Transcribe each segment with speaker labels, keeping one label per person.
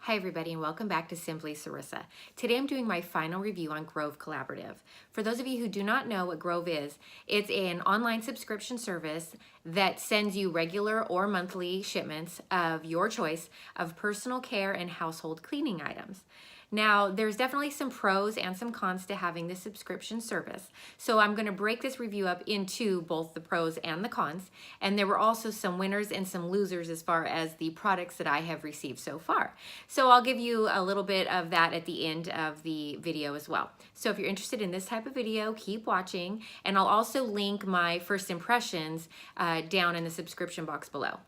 Speaker 1: Hi everybody and welcome back to Simply Cerisa. Today I'm doing my final review on Grove Collaborative. For those of you who do not know what Grove is, it's an online subscription service that sends you regular or monthly shipments of your choice of personal care and household cleaning items. Now, there's definitely some pros and some cons to having this subscription service. So I'm going to break this review up into both the pros and the cons. And there were also some winners and some losers as far as the products that I have received so far. So I'll give you a little bit of that at the end of the video as well. So if you're interested in this type of video, keep watching. And I'll also link my first impressions down in the subscription box below.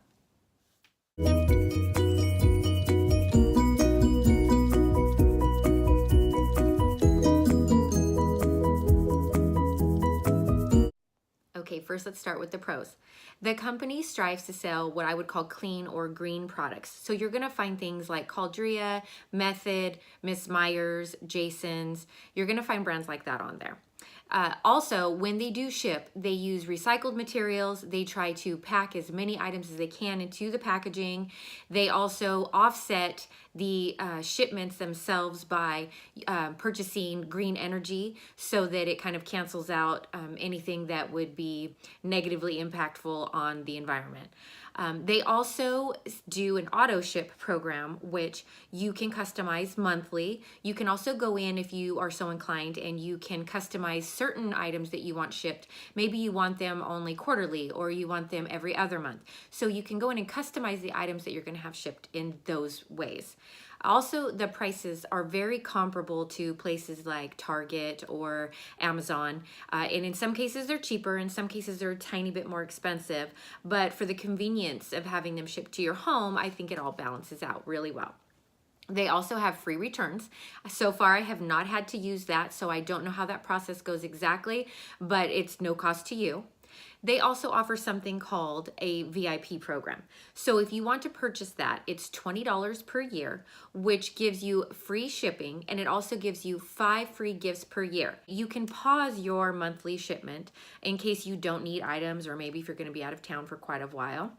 Speaker 1: Okay, first let's start with the pros. The company strives to sell what I would call clean or green products. So you're gonna find things like Caldria, Method, Miss Myers, Jason's. You're gonna find brands like that on there. Also, when they do ship, they use recycled materials. They try to pack as many items as they can into the packaging. They also offset the shipments themselves by purchasing green energy so that it kind of cancels out anything that would be negatively impactful on the environment. They also do an auto ship program, which you can customize monthly. You can also go in if you are so inclined and you can customize certain items that you want shipped. Maybe you want them only quarterly or you want them every other month. So you can go in and customize the items that you're going to have shipped in those ways. Also, the prices are very comparable to places like Target or Amazon. And in some cases they're cheaper, in some cases they're a tiny bit more expensive. But for the convenience of having them shipped to your home, I think it all balances out really well. They also have free returns. So far, I have not had to use that, so I don't know how that process goes exactly, but it's no cost to you. They also offer something called a VIP program. So if you want to purchase that, it's $20 per year, which gives you free shipping, and it also gives you 5 free gifts per year. You can pause your monthly shipment in case you don't need items, or maybe if you're going to be out of town for quite a while.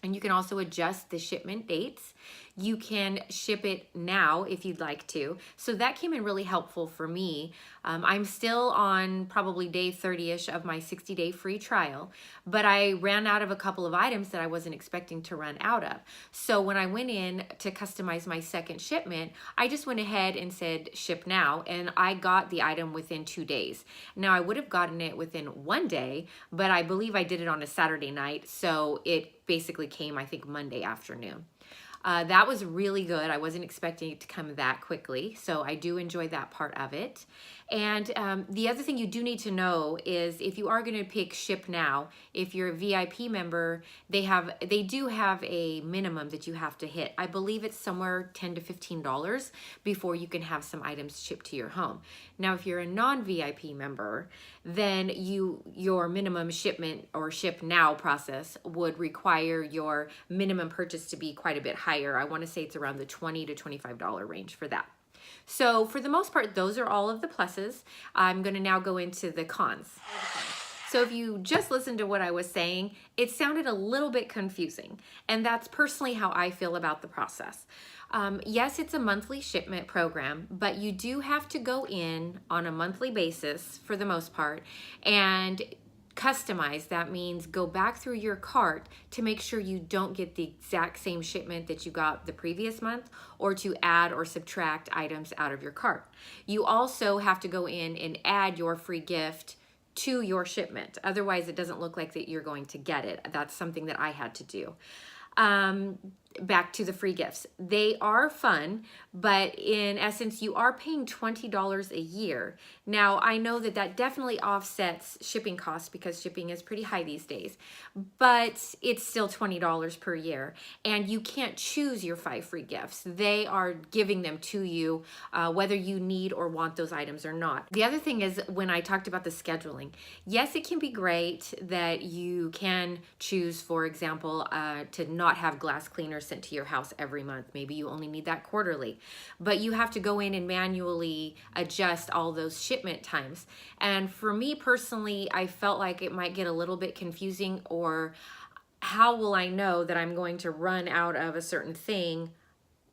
Speaker 1: And you can also adjust the shipment dates. You can ship it now if you'd like to. So that came in really helpful for me. I'm still on probably day 30-ish of my 60-day free trial, but I ran out of a couple of items that I wasn't expecting to run out of. So when I went in to customize my second shipment, I just went ahead and said ship now, and I got the item within 2 days. Now I would have gotten it within 1 day, but I believe I did it on a Saturday night, so it basically came, I think, Monday afternoon. That was really good. I wasn't expecting it to come that quickly, so I do enjoy that part of it. And the other thing you do need to know is if you are going to pick ship now, if you're a VIP member, they do have a minimum that you have to hit. I believe it's somewhere $10 to $15 before you can have some items shipped to your home. Now, if you're a non-VIP member, then your minimum shipment or ship now process would require your minimum purchase to be quite a bit higher. I want to say it's around the $20 to $25 range for that. So for the most part, those are all of the pluses. I'm going to now go into the cons. So if you just listened to what I was saying, it sounded a little bit confusing. And that's personally how I feel about the process. Yes, it's a monthly shipment program, but you do have to go in on a monthly basis for the most part and customize. That means go back through your cart to make sure you don't get the exact same shipment that you got the previous month, or to add or subtract items out of your cart. You also have to go in and add your free gift to your shipment. Otherwise, it doesn't look like that you're going to get it. That's something that I had to do. Back to the free gifts. They are fun, but in essence, you are paying $20 a year. Now, I know that that definitely offsets shipping costs because shipping is pretty high these days, but it's still $20 per year, and you can't choose your 5 free gifts. They are giving them to you, whether you need or want those items or not. The other thing is, when I talked about the scheduling, yes, it can be great that you can choose, for example, to not have glass cleaners sent to your house every month. Maybe you only need that quarterly, but you have to go in and manually adjust all those shipment times. And for me personally, I felt like it might get a little bit confusing, or how will I know that I'm going to run out of a certain thing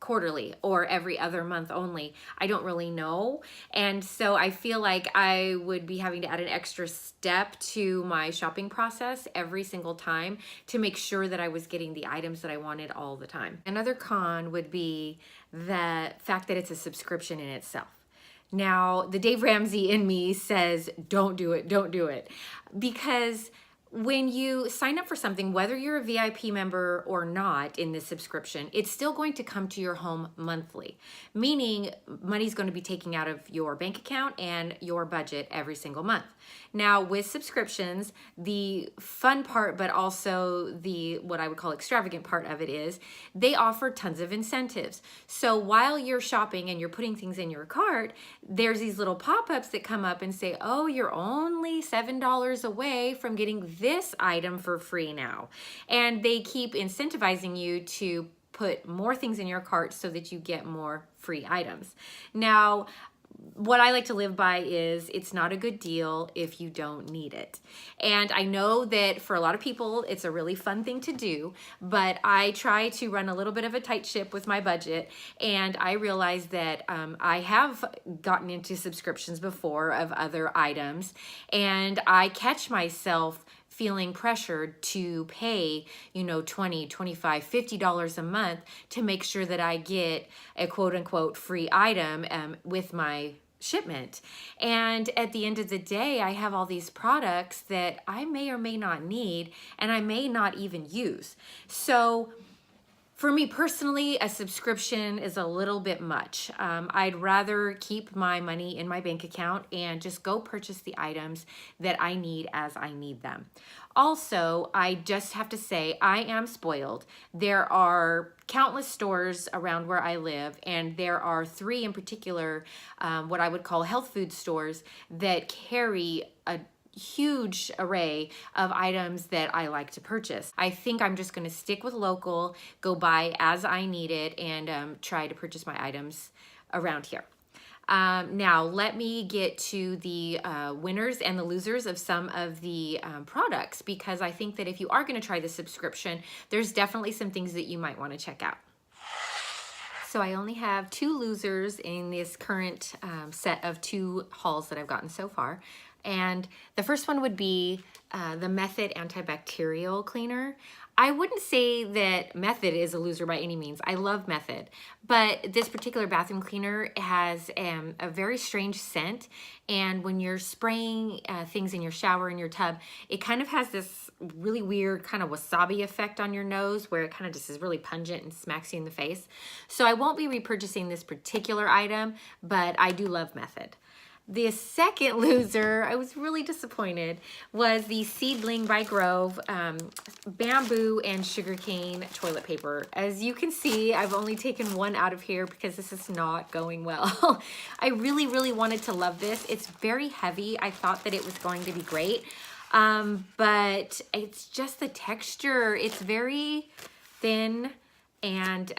Speaker 1: quarterly or every other month only. I don't really know. And so I feel like I would be having to add an extra step to my shopping process every single time to make sure that I was getting the items that I wanted all the time. Another con would be the fact that it's a subscription in itself. Now, the Dave Ramsey in me says, don't do it, don't do it. Because when you sign up for something, whether you're a VIP member or not in this subscription, it's still going to come to your home monthly, meaning money's going to be taken out of your bank account and your budget every single month. Now, with subscriptions, the fun part, but also the what I would call extravagant part of it is they offer tons of incentives. So while you're shopping and you're putting things in your cart, there's these little pop-ups that come up and say, oh, you're only $7 away from getting this item for free now. And they keep incentivizing you to put more things in your cart so that you get more free items. Now, what I like to live by is it's not a good deal if you don't need it. And I know that for a lot of people, it's a really fun thing to do, but I try to run a little bit of a tight ship with my budget. And I realize that I have gotten into subscriptions before of other items, and I catch myself feeling pressured to pay, $20, $25, $50 a month to make sure that I get a quote unquote free item with my shipment. And at the end of the day, I have all these products that I may or may not need and I may not even use. So for me personally, a subscription is a little bit much. I'd rather keep my money in my bank account and just go purchase the items that I need as I need them. Also, I just have to say, I am spoiled. There are countless stores around where I live, and there are 3 in particular, what I would call health food stores that carry a huge array of items that I like to purchase. I think I'm just going to stick with local, go buy as I need it, and try to purchase my items around here. Now, let me get to the winners and the losers of some of the products, because I think that if you are going to try the subscription, there's definitely some things that you might want to check out. So I only have 2 losers in this current set of 2 hauls that I've gotten so far. And the first one would be the Method antibacterial cleaner. I wouldn't say that Method is a loser by any means. I love Method, but this particular bathroom cleaner has a very strange scent, and when you're spraying things in your shower, in your tub, it kind of has this really weird kind of wasabi effect on your nose where it kind of just is really pungent and smacks you in the face. So I won't be repurchasing this particular item, but I do love Method. The second loser, I was really disappointed, was the Seedling by Grove bamboo and sugarcane toilet paper. As you can see, I've only taken one out of here because this is not going well. I really, really wanted to love this. It's very heavy. I thought that it was going to be great, but it's just the texture. It's very thin and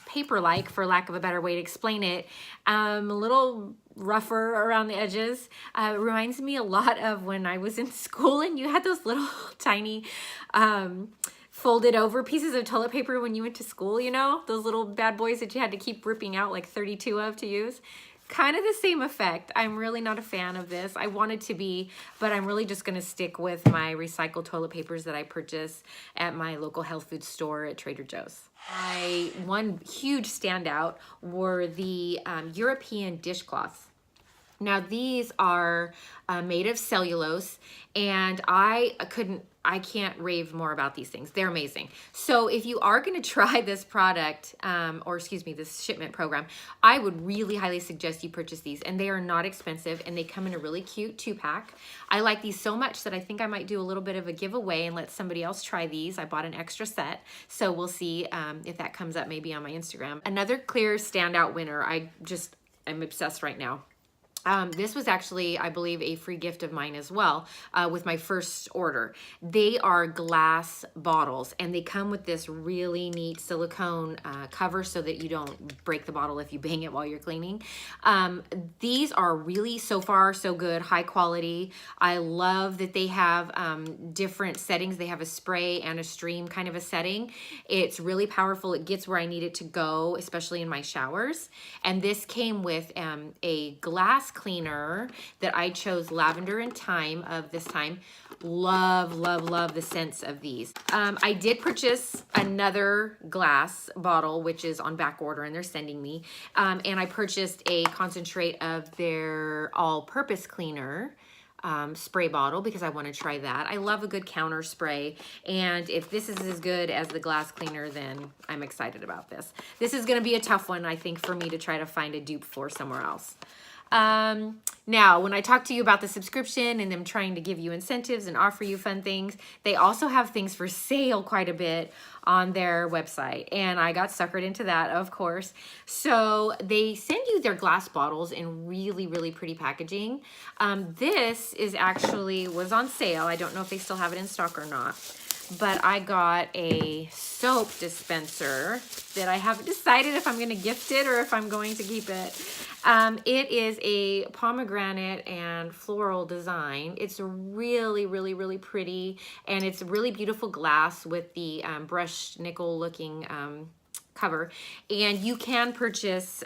Speaker 1: paper-like, for lack of a better way to explain it. A little rougher around the edges. It reminds me a lot of when I was in school and you had those little tiny folded over pieces of toilet paper when you went to school, those little bad boys that you had to keep ripping out like 32 of to use. Kind of the same effect. I'm really not a fan of this. I wanted to be, but I'm really just going to stick with my recycled toilet papers that I purchase at my local health food store at Trader Joe's. One huge standout were the European dishcloths. Now these are made of cellulose, and I can't rave more about these things. They're amazing. So if you are going to try this product, this shipment program, I would really highly suggest you purchase these. And they are not expensive, and they come in a really cute 2-pack. I like these so much that I think I might do a little bit of a giveaway and let somebody else try these. I bought an extra set, so we'll see if that comes up maybe on my Instagram. Another clear standout winner, I'm obsessed right now, This was actually, I believe, a free gift of mine as well with my first order. They are glass bottles, and they come with this really neat silicone cover so that you don't break the bottle if you bang it while you're cleaning. These are really, so far, so good, high quality. I love that they have different settings. They have a spray and a stream kind of a setting. It's really powerful. It gets where I need it to go, especially in my showers. And this came with a glass cleaner that I chose lavender and thyme of this time. Love, love, love the scents of these. I did purchase another glass bottle, which is on back order and they're sending me. And I purchased a concentrate of their all-purpose cleaner spray bottle because I want to try that. I love a good counter spray, and if this is as good as the glass cleaner, then I'm excited about this. This is going to be a tough one, I think, for me to try to find a dupe for somewhere else. Now, when I talk to you about the subscription and them trying to give you incentives and offer you fun things, they also have things for sale quite a bit on their website. And I got suckered into that, of course. So they send you their glass bottles in really, really pretty packaging. This is actually was on sale. I don't know if they still have it in stock or not. But I got a soap dispenser that I haven't decided if I'm going to gift it or if I'm going to keep it. It is a pomegranate and floral design. It's really, really, really pretty, and it's really beautiful glass with the brushed nickel looking cover. And you can purchase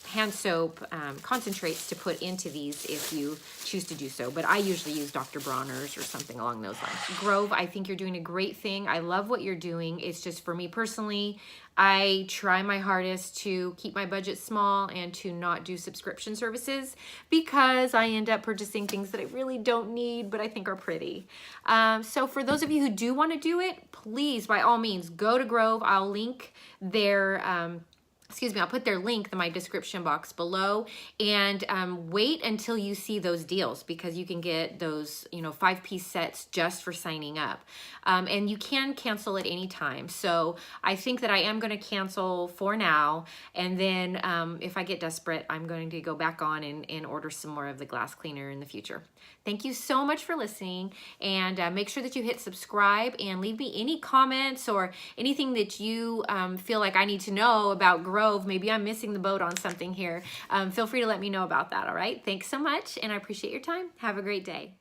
Speaker 1: hand soap concentrates to put into these if you choose to do so, but I usually use Dr. Bronner's or something along those lines. Grove, I think you're doing a great thing. I love what you're doing. It's just, for me personally, I try my hardest to keep my budget small and to not do subscription services because I end up purchasing things that I really don't need but I think are pretty. So for those of you who do want to do it, please, by all means, go to Grove. I'll link their I'll put their link in my description box below, and wait until you see those deals, because you can get those, 5-piece sets just for signing up. And you can cancel at any time. So I think that I am going to cancel for now. And then if I get desperate, I'm going to go back on and order some more of the glass cleaner in the future. Thank you so much for listening, and make sure that you hit subscribe and leave me any comments or anything that you feel like I need to know about Grove. Maybe I'm missing the boat on something here. Feel free to let me know about that, all right? Thanks so much, and I appreciate your time. Have a great day.